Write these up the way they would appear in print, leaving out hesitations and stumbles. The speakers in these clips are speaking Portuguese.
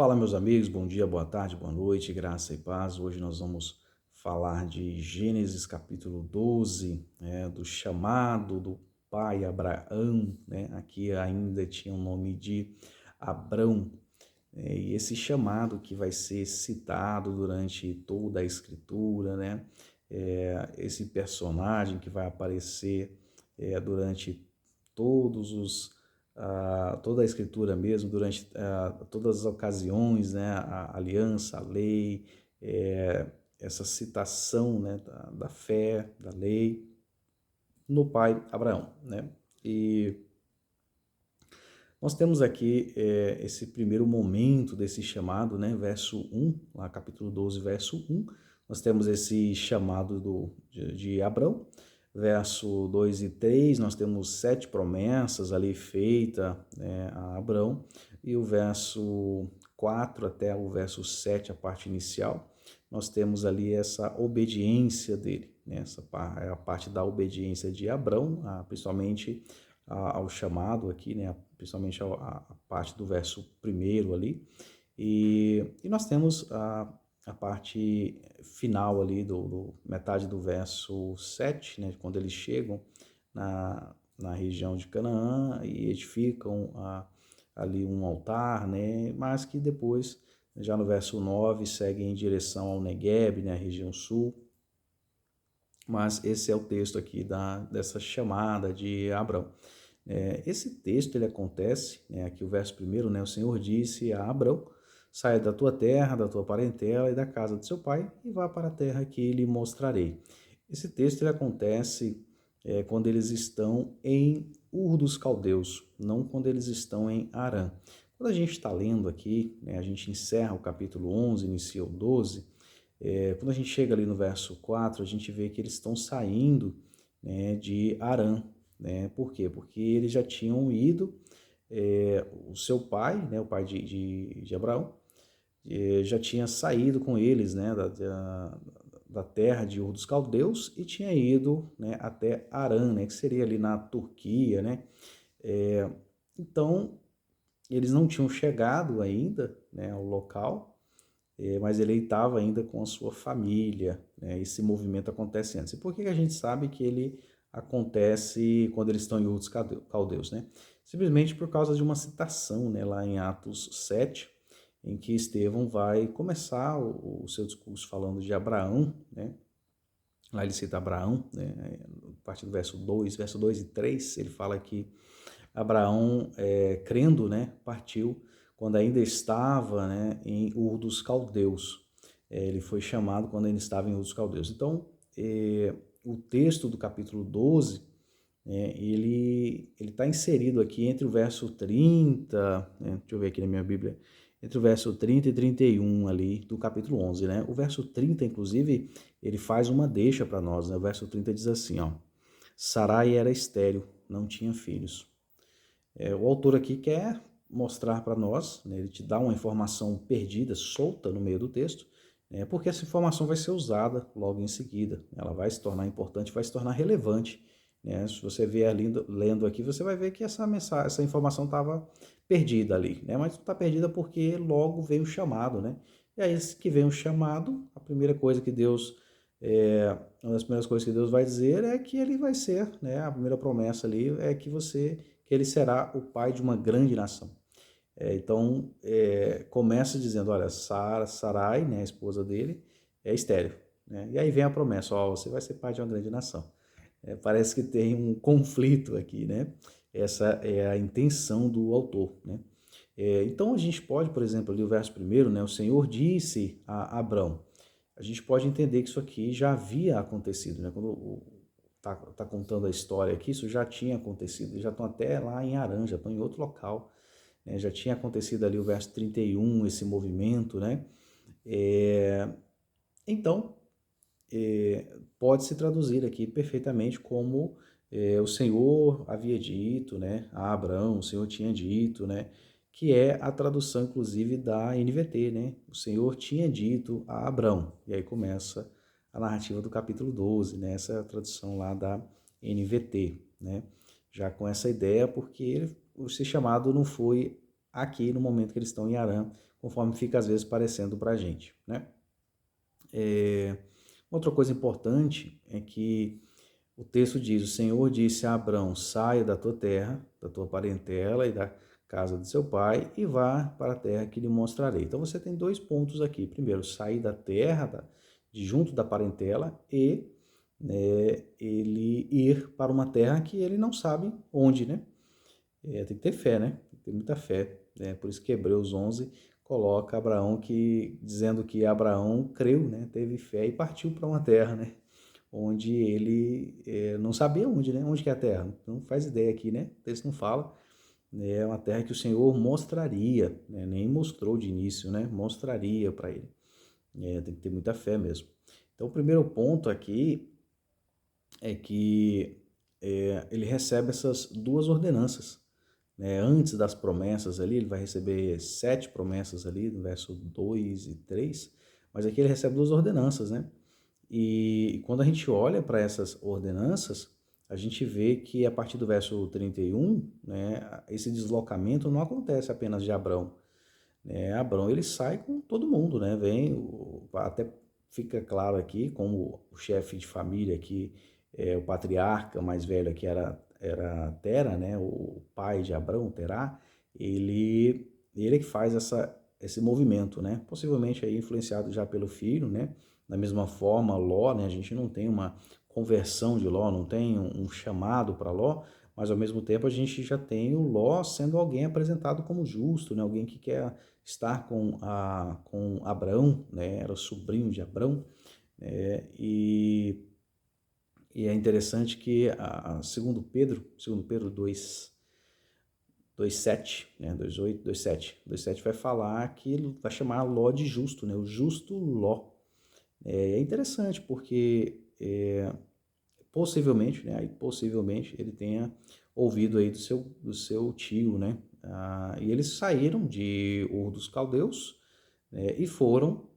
Fala, meus amigos, bom dia, boa tarde, boa noite, graça e paz. Hoje nós vamos falar de Gênesis capítulo 12, do chamado do pai Abraão, né? Aqui ainda tinha o nome de Abrão, e esse chamado que vai ser citado durante toda a escritura, né? Esse personagem que vai aparecer durante todos os toda a escritura mesmo, durante todas as ocasiões, né, a aliança, a lei, essa citação, né, da fé, da lei, no pai Abraão, né? E nós temos aqui esse primeiro momento desse chamado, né, verso 1, lá capítulo 12, verso 1, nós temos esse chamado de Abraão. Verso 2 e 3, nós temos 7 promessas ali feitas, né, a Abraão, e o verso 4 até o verso 7, a parte inicial, nós temos ali essa obediência dele, né, essa é a parte da obediência de Abraão, principalmente ao chamado aqui, né, principalmente a parte do verso primeiro ali, e nós temos a parte final ali metade do verso 7, né, quando eles chegam na região de Canaã e edificam ali um altar, né, mas que depois, já no verso 9, seguem em direção ao Negueb, né, a região sul. Mas esse é o texto aqui dessa chamada de Abrão. Esse texto ele acontece, né, aqui o verso primeiro, né, o Senhor disse a Abrão: saia da tua terra, da tua parentela e da casa de seu pai e vá para a terra que lhe mostrarei. Esse texto ele acontece quando eles estão em Ur dos Caldeus, não quando eles estão em Harã. Quando a gente está lendo aqui, né, a gente encerra o capítulo 11, inicia o 12, quando a gente chega ali no verso 4, a gente vê que eles estão saindo, né, de Harã, né? Por quê? Porque eles já tinham ido, o seu pai, né, o pai de Abraão, já tinha saído com eles, né, da terra de Ur dos Caldeus e tinha ido, né, até Harã, né, que seria ali na Turquia, né? Então, eles não tinham chegado ainda, né, ao local, mas ele estava ainda com a sua família, né? Esse movimento acontece antes. E por que a gente sabe que ele acontece quando eles estão em Ur dos Caldeus, né? Simplesmente por causa de uma citação, né, lá em Atos 7, em que Estevão vai começar o seu discurso falando de Abraão, né? Lá ele cita Abraão, né? A partir do verso 2 e 3, ele fala que Abraão, crendo, né, partiu quando ainda estava, né, em Ur dos Caldeus. Ele foi chamado quando ainda estava em Ur dos Caldeus. Então, o texto do capítulo 12, ele está inserido aqui entre o verso 30, né, deixa eu ver aqui na minha Bíblia, entre o verso 30 e 31 ali do capítulo 11, né? O verso 30, inclusive, ele faz uma deixa para nós, né? O verso 30 diz assim, ó: Sarai era estéril, não tinha filhos. O autor aqui quer mostrar para nós, né, ele te dá uma informação perdida, solta no meio do texto, porque essa informação vai ser usada logo em seguida. Ela vai se tornar importante, vai se tornar relevante, né? Se você vier lendo aqui, você vai ver que essa informação estava perdida ali, né? Mas não está perdida porque logo veio o chamado, né? E aí que vem o chamado, a primeira coisa que Deus, uma das primeiras coisas que Deus vai dizer é que ele vai ser, né? A primeira promessa ali é que ele será o pai de uma grande nação. Então, começa dizendo, olha, Sarai, né, a esposa dele, é estéril, né? E aí vem a promessa, ó, você vai ser pai de uma grande nação. Parece que tem um conflito aqui, né? Essa é a intenção do autor, né? Então, a gente pode, por exemplo, ali o verso primeiro, né, o Senhor disse a Abrão. A gente pode entender que isso aqui já havia acontecido, né? Quando tá contando a história aqui, isso já tinha acontecido, eles já estão até lá em Harã, já estão em outro local, né? Já tinha acontecido ali o verso 31, esse movimento, né? É, então, pode se traduzir aqui perfeitamente como o Senhor havia dito, né, a Abraão, o Senhor tinha dito, né, que é a tradução, inclusive, da NVT, né, o Senhor tinha dito a Abraão, e aí começa a narrativa do capítulo 12, né, essa é a tradução lá da NVT, né, já com essa ideia, porque esse chamado não foi aqui no momento que eles estão em Harã, conforme fica às vezes parecendo para a gente, né? Outra coisa importante é que o texto diz: o Senhor disse a Abrão: saia da tua terra, da tua parentela e da casa de seu pai e vá para a terra que lhe mostrarei. Então você tem dois pontos aqui. Primeiro, sair da terra, de junto da parentela, e ele ir para uma terra que ele não sabe onde, né? Tem que ter fé, né? Tem que ter muita fé. Né? Por isso que Hebreus 11 coloca Abraão dizendo que Abraão creu, né? Teve fé e partiu para uma terra, né? Onde ele não sabia onde, né? Onde que é a terra? Não faz ideia aqui, né? O texto não fala. É uma terra que o Senhor mostraria, né? Nem mostrou de início, né? Mostraria para ele. Tem que ter muita fé mesmo. Então, o primeiro ponto aqui é que ele recebe essas duas ordenanças. Né? Antes das promessas ali, ele vai receber 7 promessas ali, no verso 2 e 3, mas aqui ele recebe duas ordenanças, né? E quando a gente olha para essas ordenanças, a gente vê que a partir do verso 31, né, esse deslocamento não acontece apenas de Abrão. Né? Abrão ele sai com todo mundo, né? Até fica claro aqui, como o chefe de família aqui, o patriarca mais velho aqui era Tera, né? O pai de Abrão, Terá, ele que faz esse movimento, né? Possivelmente aí influenciado já pelo filho, né? Da mesma forma, Ló, né? A gente não tem uma conversão de Ló, não tem um chamado para Ló, mas ao mesmo tempo a gente já tem o Ló sendo alguém apresentado como justo, né? Alguém que quer estar com Abrão, né? Era o sobrinho de Abrão, né? E é interessante que, segundo Pedro 2:7, né? 2:8, 2:7 vai falar que vai chamar Ló de justo, né? O justo Ló. É interessante porque possivelmente, né? Possivelmente ele tenha ouvido aí do seu tio, né? E eles saíram de Ur dos Caldeus, né? E foram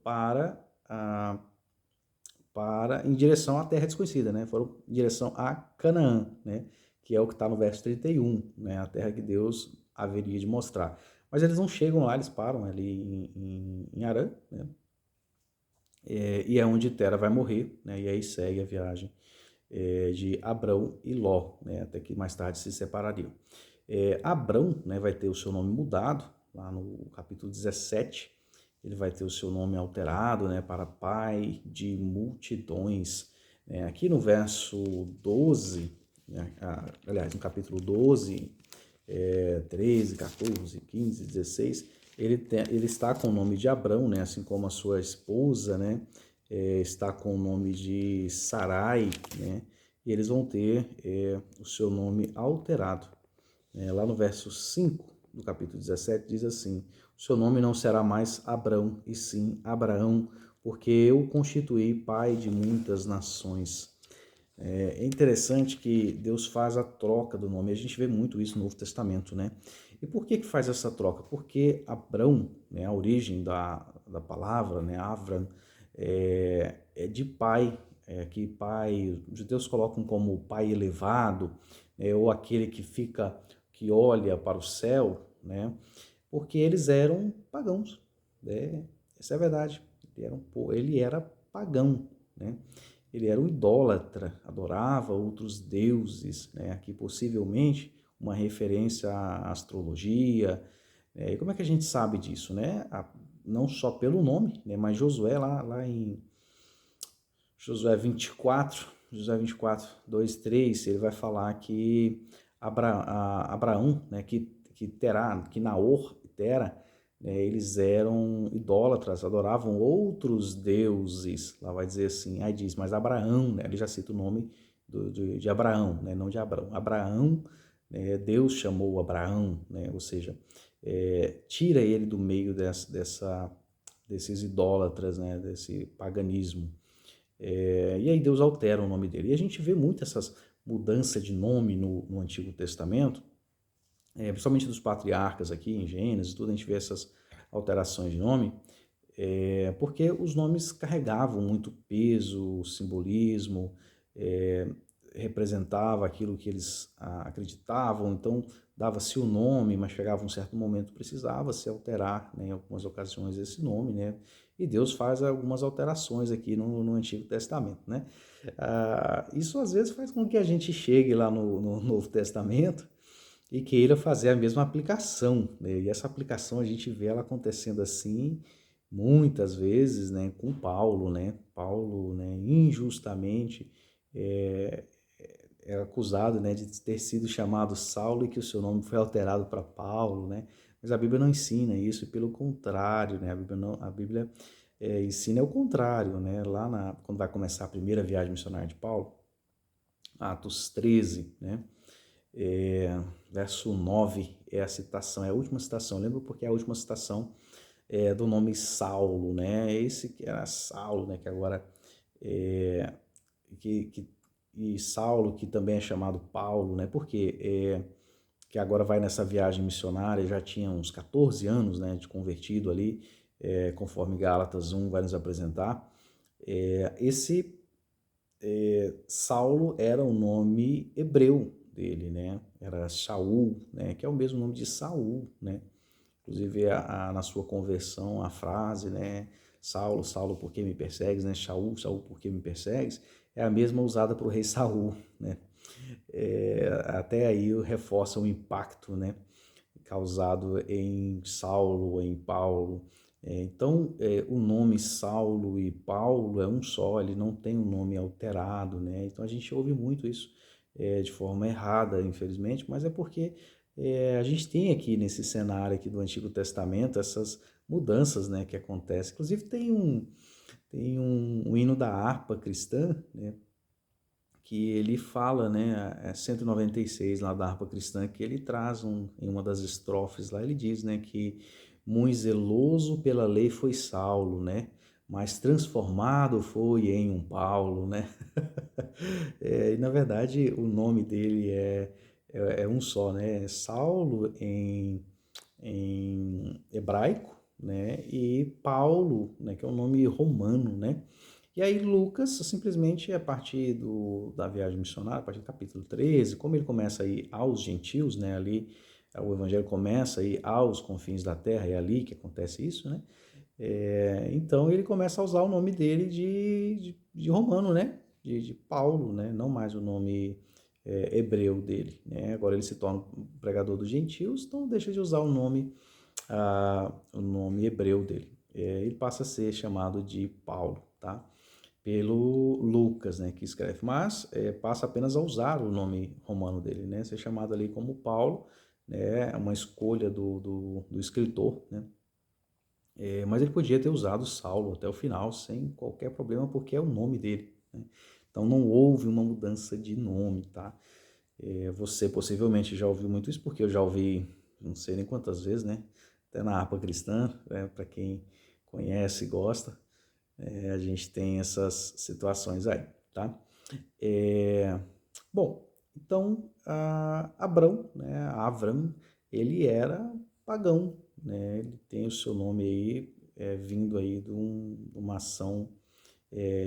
em direção à terra desconhecida, né? Foram em direção a Canaã, né? Que é o que está no verso 31, né? A terra que Deus haveria de mostrar. Mas eles não chegam lá, eles param ali em Harã, né? E é onde Tera vai morrer, né? E aí segue a viagem de Abrão e Ló, né? Até que mais tarde se separariam. Abrão, né, vai ter o seu nome mudado, lá no capítulo 17, ele vai ter o seu nome alterado, né, para pai de multidões. Aqui no verso 12, né, aliás, no capítulo 12, 13, 14, 15, 16, ele está com o nome de Abrão, né, assim como a sua esposa, né, está com o nome de Sarai, né, e eles vão ter o seu nome alterado. Lá no verso 5 do capítulo 17 diz assim: o seu nome não será mais Abrão, e sim Abraão, porque eu constituí pai de muitas nações. É interessante que Deus faz a troca do nome. A gente vê muito isso no Novo Testamento, né? E por que faz essa troca? Porque Abrão, né, a origem da palavra, né, Avram, é de pai, que pai, os judeus colocam como pai elevado, ou aquele que olha para o céu, né? Porque eles eram pagãos, né? Essa é a verdade. Ele era pagão, né? Ele era um idólatra, adorava outros deuses, né? Aqui possivelmente uma referência à astrologia. E como é que a gente sabe disso, né? Não só pelo nome, né? Mas Josué lá em Josué 24, 2, 3, ele vai falar que Abraão, né, que Naor e Tera, né, eles eram idólatras, adoravam outros deuses, lá vai dizer assim, aí diz, mas Abraão, né, ele já cita o nome de Abraão, né, não de Abrão. Abraão, né, Deus chamou Abraão, né, ou seja, tira ele do meio desses idólatras, né, desse paganismo. E aí Deus altera o nome dele. E a gente vê muito essas mudanças de nome no Antigo Testamento, principalmente dos patriarcas aqui em Gênesis, tudo a gente vê essas alterações de nome, porque os nomes carregavam muito peso, simbolismo, representava aquilo que eles acreditavam, então dava-se o nome, mas chegava um certo momento precisava se alterar, né, em algumas ocasiões esse nome, né? E Deus faz algumas alterações aqui no Antigo Testamento, né? Isso às vezes faz com que a gente chegue lá no Novo Testamento e queira fazer a mesma aplicação, né? E essa aplicação a gente vê ela acontecendo assim muitas vezes, né, com Paulo, né? Paulo, né, injustamente é, é acusado, né, de ter sido chamado Saulo e que o seu nome foi alterado para Paulo, né? Mas a Bíblia não ensina isso, pelo contrário, né? A Bíblia ensina o contrário, né? Quando vai começar a primeira viagem missionária de Paulo, Atos 13, né? Verso 9 é a citação, é a última citação, lembra porque é a última citação do nome Saulo, né? Esse que era Saulo, né? Que agora é, que, e Saulo, que também é chamado Paulo, né? Porque que agora vai nessa viagem missionária, já tinha uns 14 anos, né, de convertido ali, conforme Gálatas 1 vai nos apresentar. Esse Saulo era o nome hebreu dele, né? Era Shaul, né? Que é o mesmo nome de Saul, né? Inclusive na sua conversão a frase, né? Saulo, Saulo, por que me persegues, né? Shaul, Shaul, por que me persegues? É a mesma usada para o rei Saul, né? Até aí reforça o impacto, né? Causado em Saulo, em Paulo. Então, o nome Saulo e Paulo é um só, ele não tem um nome alterado, né? Então a gente ouve muito isso de forma errada, infelizmente, mas é porque a gente tem aqui nesse cenário aqui do Antigo Testamento essas mudanças, né, que acontecem. Inclusive tem um hino da harpa cristã, né, que ele fala, né, 196 lá da harpa cristã, que ele traz em uma das estrofes lá, ele diz, né, que muito zeloso pela lei foi Saulo, né, mas transformado foi em um Paulo, né. E na verdade o nome dele é um só, né, Saulo em hebraico, né, e Paulo, né, que é um nome romano, né. E aí Lucas, simplesmente a partir da viagem missionária, a partir do capítulo 13, como ele começa a ir aos gentios, né, ali o evangelho começa a ir aos confins da terra, é ali que acontece isso, né, então ele começa a usar o nome dele de romano, né, de Paulo, né, não mais o nome hebreu dele, né, agora ele se torna um pregador dos gentios, então deixa de usar o nome hebreu dele, ele passa a ser chamado de Paulo, tá? Pelo Lucas, né, que escreve, mas passa apenas a usar o nome romano dele, né, ser chamado ali como Paulo, né, é uma escolha do escritor, né, mas ele podia ter usado Saulo até o final sem qualquer problema, porque é o nome dele, né, então não houve uma mudança de nome, tá? Você possivelmente já ouviu muito isso, porque eu já ouvi não sei nem quantas vezes, né, até na harpa cristã, para quem conhece e gosta, a gente tem essas situações aí, tá? É, bom, então Abrão, né, Avram, ele era pagão, né? Ele tem o seu nome aí vindo aí de uma ação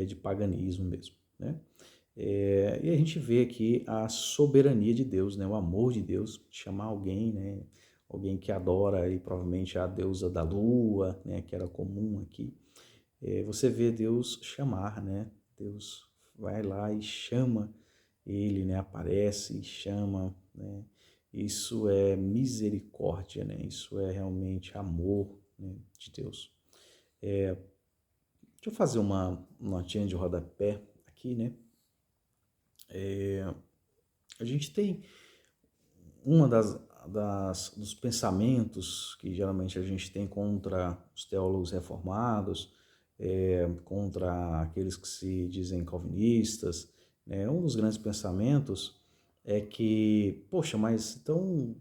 de paganismo mesmo, né? E a gente vê aqui a soberania de Deus, né? O amor de Deus, chamar alguém, né? Alguém que adora aí provavelmente a deusa da lua, né? Que era comum aqui, você vê Deus chamar, né? Deus vai lá e chama ele, né? Aparece e chama, né? Isso é misericórdia, né? Isso é realmente amor, né, de Deus. Deixa eu fazer uma notinha de rodapé aqui, né? A gente tem uma dos pensamentos que geralmente a gente tem contra os teólogos reformados, contra aqueles que se dizem calvinistas, né? Um dos grandes pensamentos é que, poxa, mas então,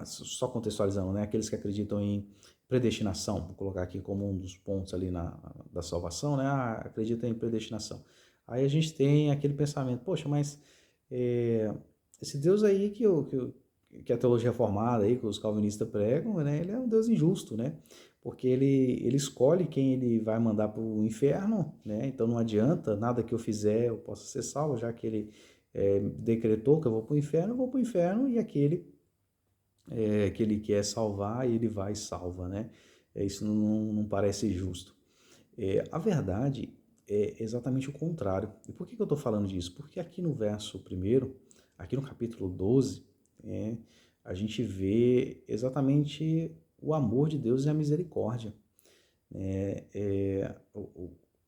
só contextualizando, né? Aqueles que acreditam em predestinação, vou colocar aqui como um dos pontos ali da salvação, né? Acredita em predestinação. Aí a gente tem aquele pensamento, poxa, mas esse Deus aí que a teologia reformada aí, que os calvinistas pregam, né, ele é um Deus injusto, né? Porque ele escolhe quem ele vai mandar para o inferno, né? Então não adianta nada que eu fizer eu possa ser salvo, já que ele decretou que eu vou para o inferno, e aquele que ele quer salvar e ele vai e salva, né? Isso não parece justo. A verdade é exatamente o contrário. E por que eu estou falando disso? Porque aqui no verso primeiro, aqui no capítulo 12, a gente vê exatamente o amor de Deus e a misericórdia.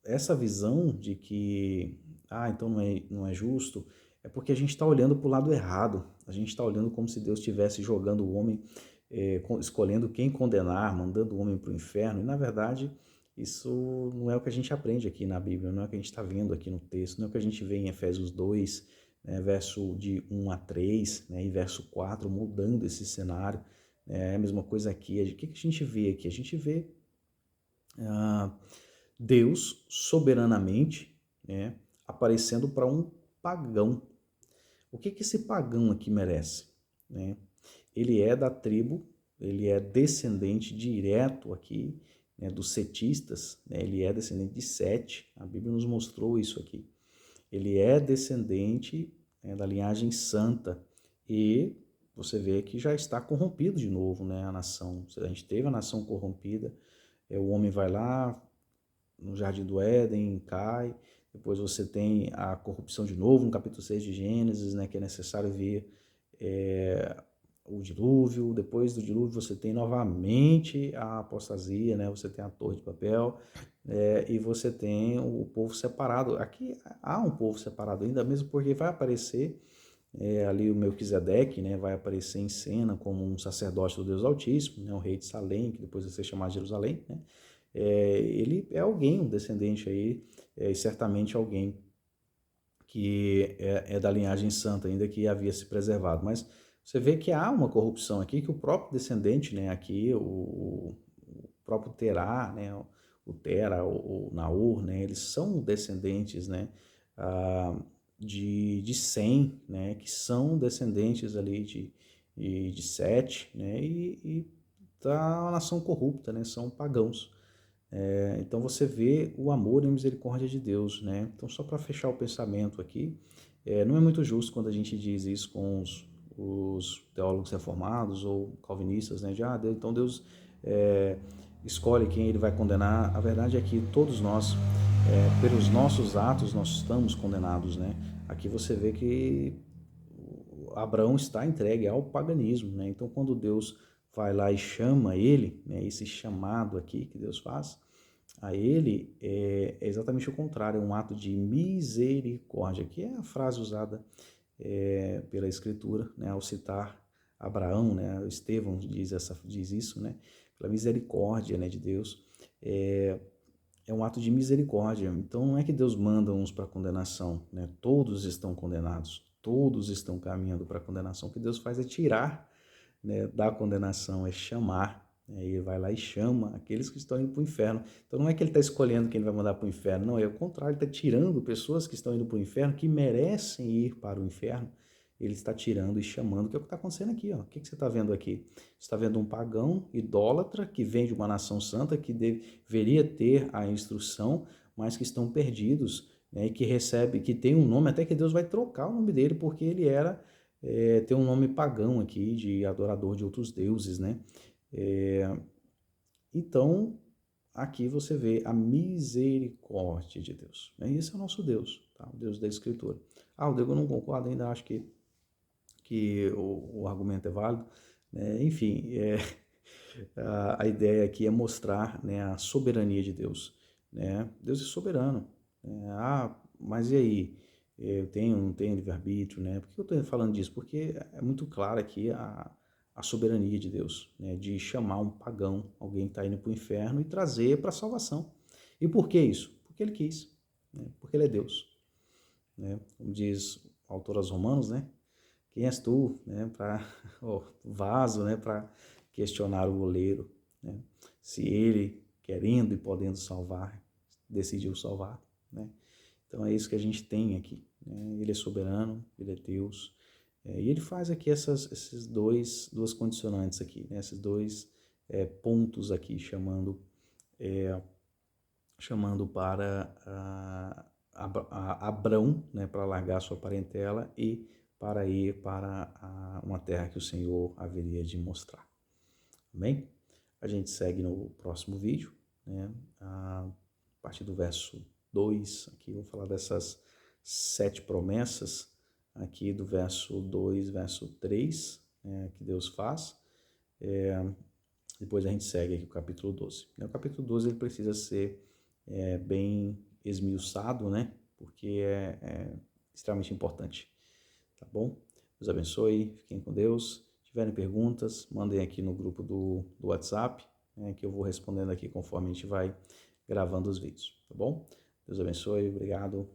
Essa visão de que, então não é justo, é porque a gente está olhando para o lado errado. A gente está olhando como se Deus estivesse jogando o homem, escolhendo quem condenar, mandando o homem para o inferno. E, na verdade, isso não é o que a gente aprende aqui na Bíblia, não é o que a gente está vendo aqui no texto, não é o que a gente vê em Efésios 2, né, verso de 1 a 3, né, e verso 4, mudando esse cenário. É a mesma coisa aqui. O que a gente vê aqui? A gente vê Deus soberanamente, né, aparecendo para um pagão. O que esse pagão aqui merece? Né? Ele é da tribo, ele é descendente direto aqui, né, dos setistas, né? Ele é descendente de Sete, a Bíblia nos mostrou isso aqui. Ele é descendente, né, da linhagem santa e você vê que já está corrompido de novo, né, a nação. A gente teve a nação corrompida, o homem vai lá, no Jardim do Éden, cai. Depois você tem a corrupção de novo no capítulo 6 de Gênesis, né, que é necessário ver o dilúvio. Depois do dilúvio você tem novamente a apostasia, né, você tem a Torre de Babel, e você tem o povo separado. Aqui há um povo separado ainda, mesmo porque vai aparecer ali o Melquisedeque, né, vai aparecer em cena como um sacerdote do Deus Altíssimo, né, o rei de Salém, que depois vai ser chamado de Jerusalém, né? Ele é alguém, um descendente aí, e certamente alguém que é da linhagem santa, ainda que havia se preservado. Mas você vê que há uma corrupção aqui, que o próprio descendente, né, aqui, o próprio Terá, né, o Tera, o Naor, né, eles são descendentes, né, de Sem, né, que são descendentes ali de Sete, né, e da nação corrupta, né, são pagãos. Então você vê o amor e a misericórdia de Deus, né? Então só para fechar o pensamento aqui, não é muito justo quando a gente diz isso com os teólogos reformados ou calvinistas, né? Então Deus escolhe quem ele vai condenar. A verdade é que todos nós, pelos nossos atos, nós estamos condenados, né? Aqui você vê que Abraão está entregue ao paganismo, né? Então quando Deus vai lá e chama ele, né, esse chamado aqui que Deus faz a ele é exatamente o contrário, é um ato de misericórdia, que é a frase usada pela Escritura, né, ao citar Abraão, né, Estevão diz isso, né, pela misericórdia, né, de Deus, é um ato de misericórdia. Então não é que Deus manda uns para condenação, né, todos estão condenados, todos estão caminhando para a condenação. O que Deus faz é tirar, né, da condenação, é chamar. Ele vai lá e chama aqueles que estão indo para o inferno. Então não é que ele está escolhendo quem ele vai mandar para o inferno, não, é o contrário, ele está tirando pessoas que estão indo para o inferno, que merecem ir para o inferno. Ele está tirando e chamando, que é o que está acontecendo aqui. Ó. O que você está vendo aqui? Você está vendo um pagão idólatra que vem de uma nação santa, que deveria ter a instrução, mas que estão perdidos, né, e que recebe, que tem um nome, até que Deus vai trocar o nome dele, porque ele tem um nome pagão aqui, de adorador de outros deuses, né? Então, aqui você vê a misericórdia de Deus. Né? Esse é o nosso Deus, tá? O Deus da Escritura. O Deus eu não concordo, ainda acho que o argumento é válido. Né? Enfim, a ideia aqui é mostrar, né, a soberania de Deus. Né? Deus é soberano. Mas e aí? Eu tenho, não tenho livre-arbítrio, né? Por que eu estou falando disso? Porque é muito claro aqui a soberania de Deus, né? De chamar um pagão, alguém que está indo para o inferno, e trazer para a salvação. E por que isso? Porque ele quis, né? Porque ele é Deus. Né? Como diz o autor aos Romanos, né? Quem és tu, né? Para vaso, né? Para questionar o oleiro, né? Se ele, querendo e podendo salvar, decidiu salvar, né? Então é isso que a gente tem aqui, né? Ele é soberano, ele é Deus, e ele faz aqui esses duas condicionantes aqui, né? Esses dois pontos aqui, chamando para Abrão, né? Para largar sua parentela, e para ir para uma terra que o Senhor haveria de mostrar. Amém? A gente segue no próximo vídeo, né? A partir do verso 2, aqui eu vou falar dessas 7 promessas, aqui do verso 2, verso 3, né, que Deus faz. Depois a gente segue aqui o capítulo 12. O capítulo 12 ele precisa ser bem esmiuçado, né? Porque é extremamente importante. Tá bom? Deus abençoe, fiquem com Deus. Se tiverem perguntas, mandem aqui no grupo do WhatsApp, né, que eu vou respondendo aqui conforme a gente vai gravando os vídeos, tá bom? Deus abençoe, obrigado.